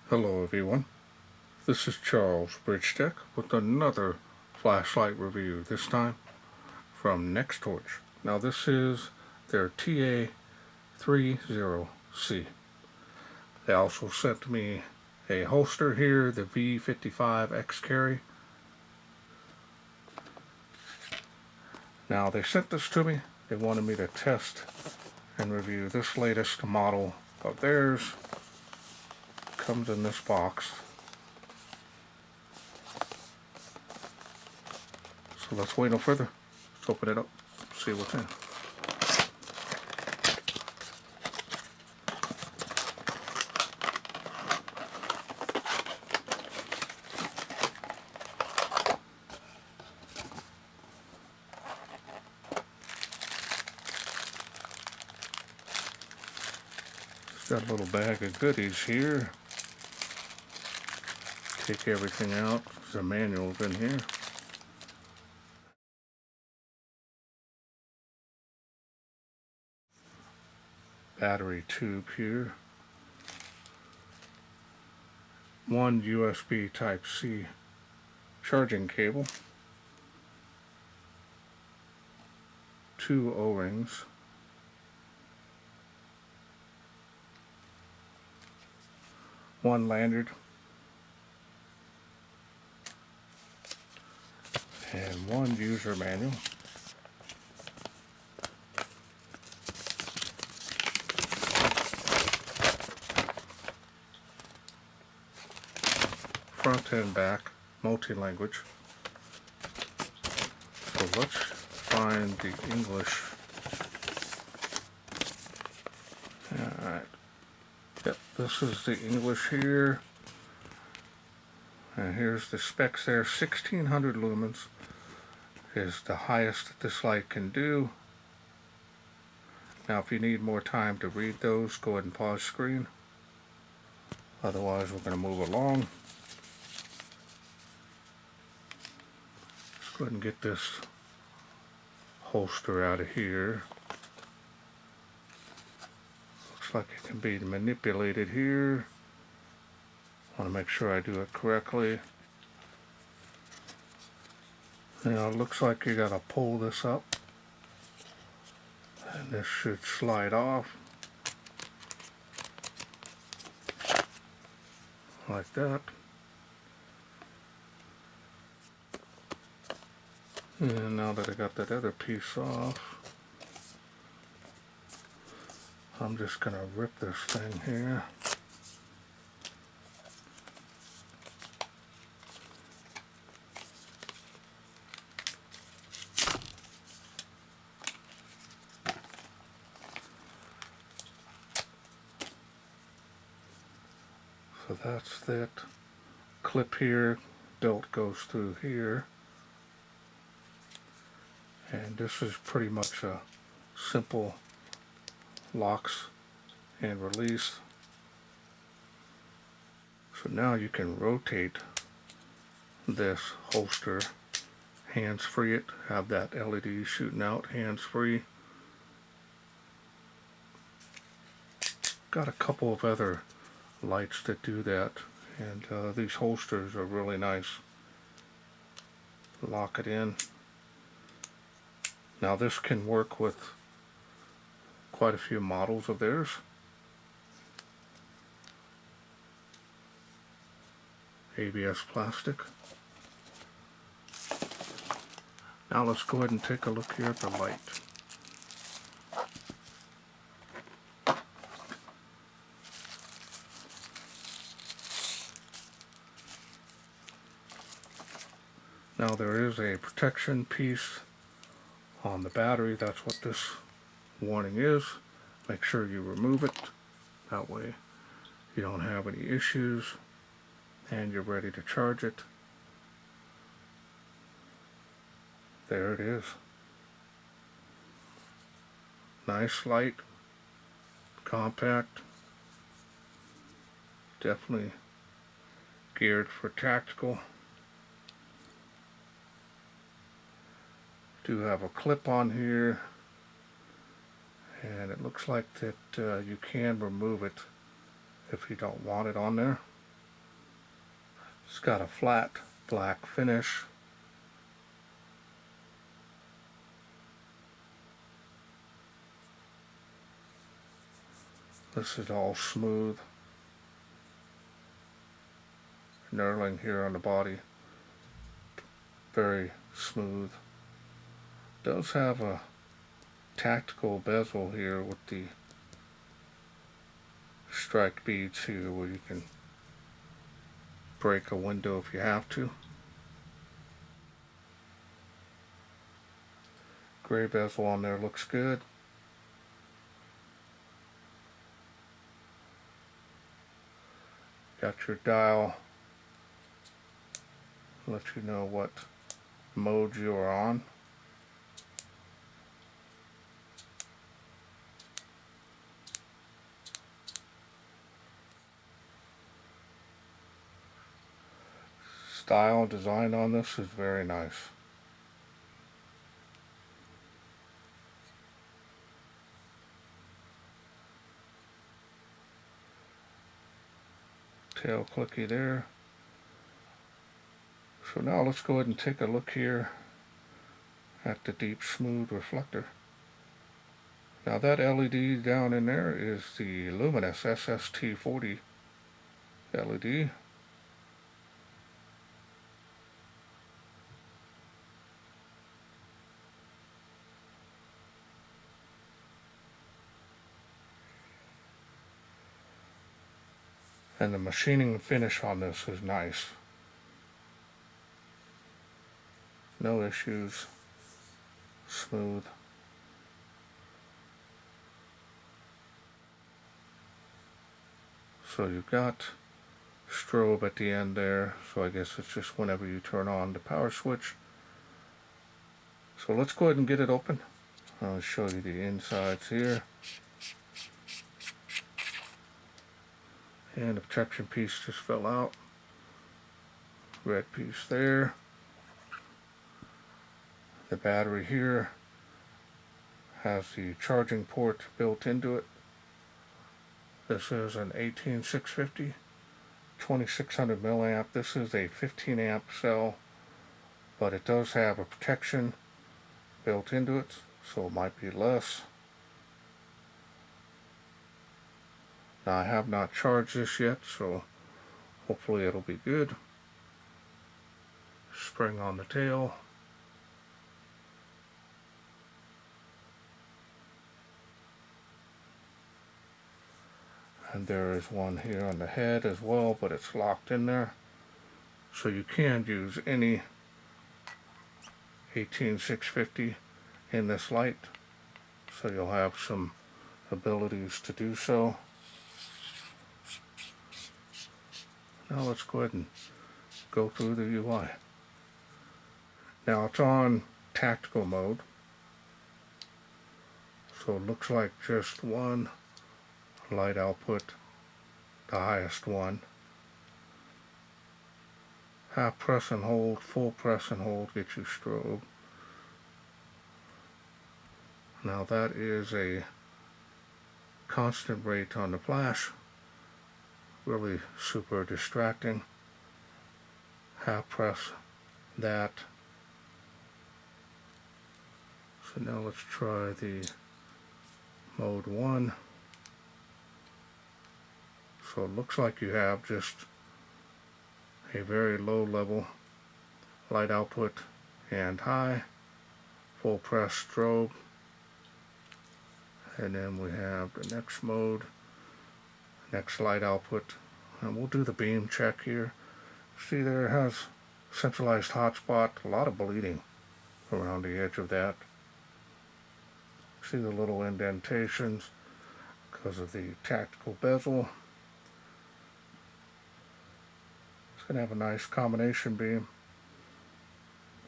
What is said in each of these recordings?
Hello everyone, this is Charles BridgTec with another flashlight review, this time from NexTorch. Now this is their TA30C. They also sent me a holster here, the V55X carry. Now they sent this to me, they wanted me to test and review this latest model of theirs. Comes in this box. So let's wait no further. Let's open it up, see what's in. It's got a little bag of goodies here. Take everything out. There's a manual in here. Battery tube here. One USB Type-C charging cable. Two O-rings. One lanyard. And one user manual. Front and back, multi-language. So let's find the English. Alright. Yep, this is the English here. And here's the specs there. 1600 lumens is the highest that this light can do. Now if you need more time to read those, go ahead and pause screen. Otherwise we're going to move along. Let's go ahead and get this holster out of here. Looks like it can be manipulated here. I want to make sure I do it correctly. Now it looks like you got to pull this up. And this should slide off. Like that. And now that I got that other piece off, I'm just going to rip this thing here. So that's that clip here, belt goes through here, and this is pretty much a simple locks and release. So now you can rotate this holster, hands free it, have that LED shooting out, hands free. Got a couple of other lights that do that, and these holsters are really nice. Lock it in. Now this can work with quite a few models of theirs. ABS plastic. Now let's go ahead and take a look here at the light. Now there is a protection piece on the battery. That's what this warning is. Make sure you remove it. That way you don't have any issues and you're ready to charge it. There it is. Nice light, compact, definitely geared for tactical. Do have a clip on here, and it looks like that you can remove it if you don't want it on there. It's got a flat black finish. This is all smooth. Knurling here on the body. Very smooth. Does have a tactical bezel here with the strike beads here where you can break a window if you have to. Gray bezel on there looks good. Got your dial, let you know what mode you are on. Style design on this is very nice. Tail clicky there. So now let's go ahead and take a look here at the deep smooth reflector. Now that LED down in there is the Luminus SST-40 LED. And the machining finish on this is nice. No issues. Smooth. So you've got strobe at the end there, so I guess it's just whenever you turn on the power switch. So let's go ahead and get it open. I'll show you the insides here. And the protection piece just fell out. Red piece there. The battery here has the charging port built into it. This is an 18650, 2600 milliamp. This is a 15 amp cell, but it does have a protection built into it, so it might be less. Now I have not charged this yet, so hopefully it'll be good. Spring on the tail. And there is one here on the head as well, but it's locked in there. So you can use any 18650 in this light. So you'll have some abilities to do so. Now let's go ahead and go through the UI. Now it's on tactical mode. So it looks like just one light output, the highest one. Half press and hold, full press and hold gets you strobe. Now that is a constant rate on the flash. Really super distracting. Half press that. So now let's try the mode 1. So it looks like you have just a very low level light output and high, full press strobe, and then we have the next mode, next light output, and we'll do the beam check here. See there it has centralized hotspot, a lot of bleeding around the edge of that. See the little indentations because of the tactical bezel. It's going to have a nice combination beam.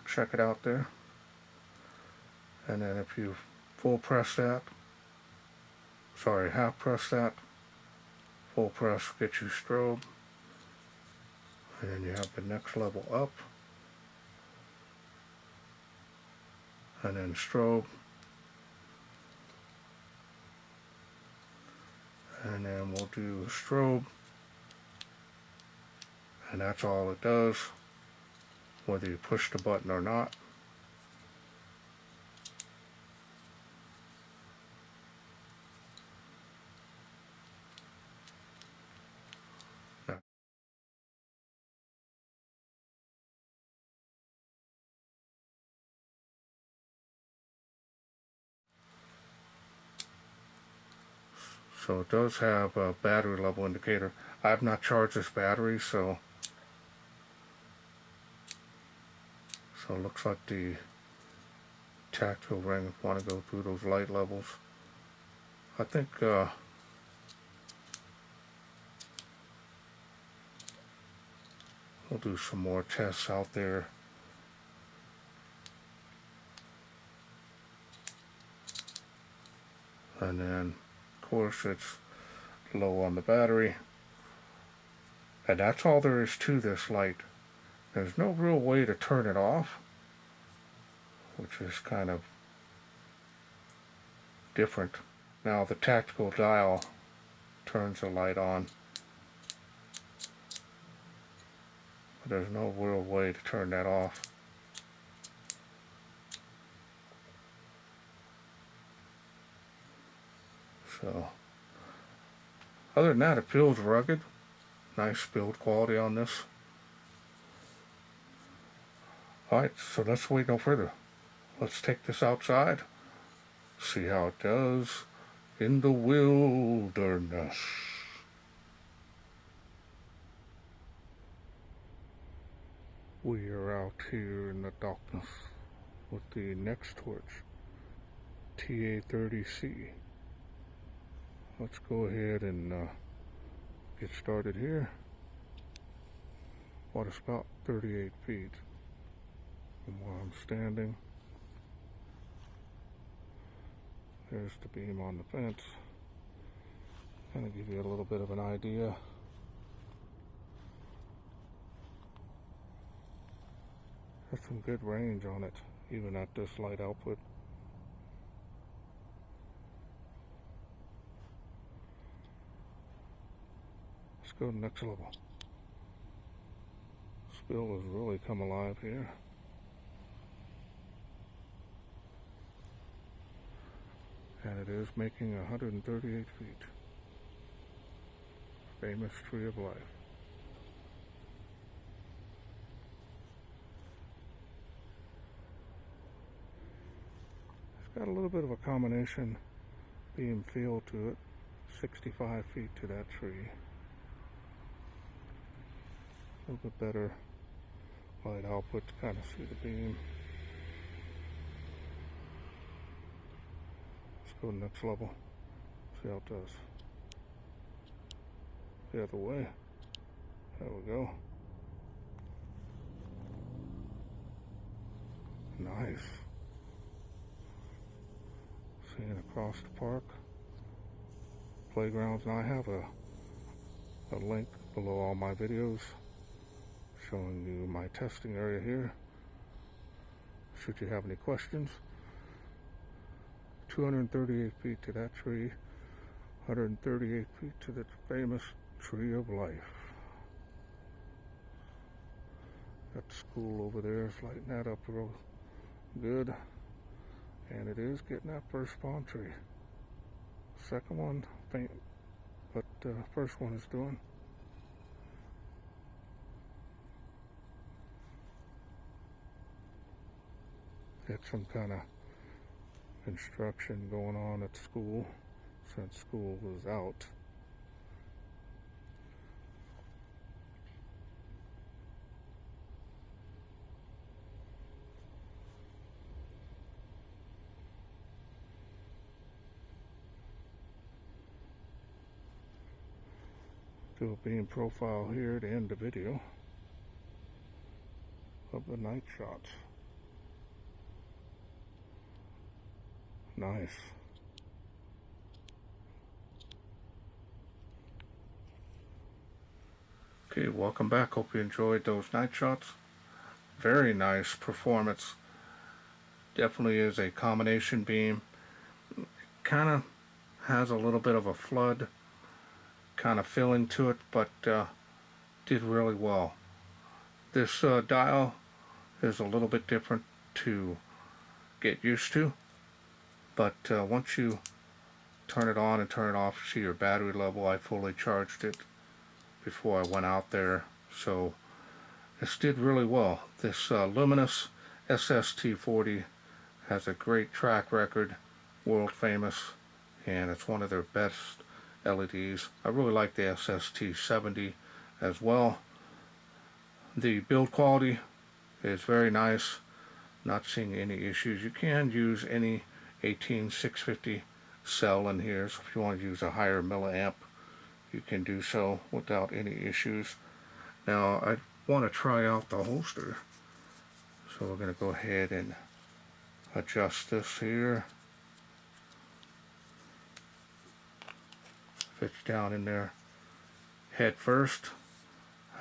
Check it out there. And then if you full press that, sorry, half press that, full press gets you strobe. And then you have the next level up. And then strobe. And then we'll do strobe. and that's all it does, whether you push the button or not. So it does have a battery level indicator. I have not charged this battery, so it looks like the tactile ring want to go through those light levels. I think we'll do some more tests out there. And then, of course, it's low on the battery. And that's all there is to this light. There's no real way to turn it off, which is kind of different. Now the tactical dial turns the light on, but there's no real way to turn that off. So, other than that, it feels rugged. Nice build quality on this. Alright, so let's wait no further. Let's take this outside, see how it does in the wilderness. We are out here in the darkness with the NexTorch TA30C. Let's go ahead and get started here. What is about 38 feet from where I'm standing. There's the beam on the fence. Kind of give you a little bit of an idea. There's some good range on it, even at this light output. Let's go to the next level. Spill has really come alive here. And it is making 138 feet. Famous tree of life. It's got a little bit of a combination beam feel to it. 65 feet to that tree. A little bit better light output to kind of see the beam. Let's go to the next level. See how it does. The other way. There we go. Nice. Seeing across the park. Playgrounds, and I have a link below all my videos showing you my testing area here. Should you have any questions. 238 feet to that tree. 138 feet to the famous tree of life. Got the school over there, it's lighting that up real good. And it is getting that first palm tree. Second one, faint, but first one is doing. Got some kind of construction going on at school since school was out. Do a beam profile here to end the video of the night shots. Nice. Okay, welcome back. Hope you enjoyed those night shots. Very nice performance. Definitely is a combination beam. Kind of has a little bit of a flood kind of feeling to it, but did really well. This dial is a little bit different to get used to, but once you turn it on and turn it off, see your battery level. I fully charged it before I went out there, so this did really well. This Luminus SST-40 has a great track record, world famous, and it's one of their best LEDs. I really like the SST-40 as well. The build quality is very nice, not seeing any issues. You can use any 18650 cell in here, so if you want to use a higher milliamp, you can do so without any issues. Now I want to try out the holster, so we're going to go ahead and adjust this here. Fits down in there head first,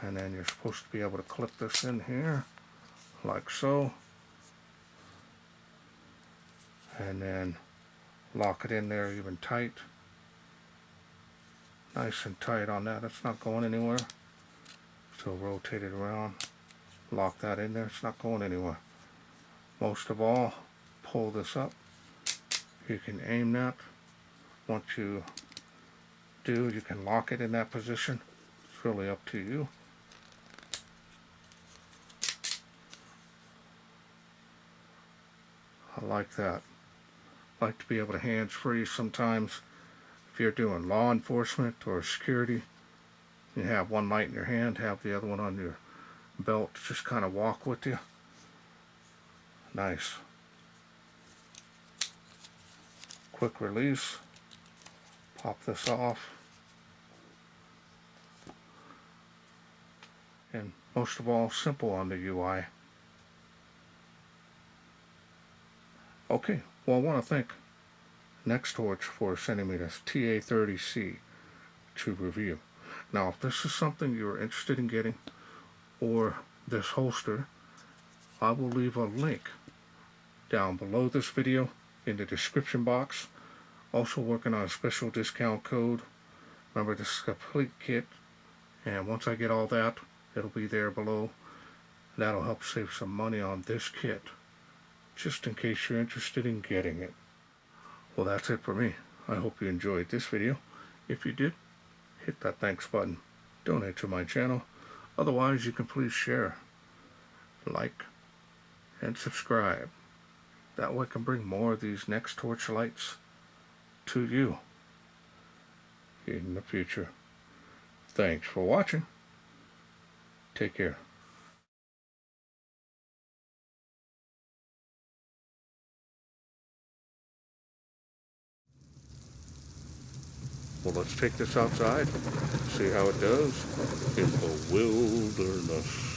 and then you're supposed to be able to clip this in here like so, and then lock it in there even tight, nice and tight on that. It's not going anywhere. So rotate it around, lock that in there. It's not going anywhere. Most of all, pull this up. You can aim that. Once you do, you can lock it in that position. It's really up to you. I like that. I like to be able to hands-free sometimes. If you're doing law enforcement or security, you have one light in your hand, have the other one on your belt, just kind of walk with you. Nice. Quick release. Pop this off. And most of all, simple on the UI. Okay, well, I want to thank NexTorch for sending me this TA30C to review. Now, if this is something you're interested in getting, or this holster, I will leave a link down below this video in the description box. Also working on a special discount code. Remember, this is a complete kit, and once I get all that, it'll be there below. That'll help save some money on this kit, just in case you're interested in getting it. Well, that's it for me. I hope you enjoyed this video. If you did, hit that thanks button. Donate to my channel. Otherwise, you can please share, like, and subscribe. That way I can bring more of these NexTorch lights to you in the future. Thanks for watching. Take care. Well, let's take this outside, see how it does in the wilderness.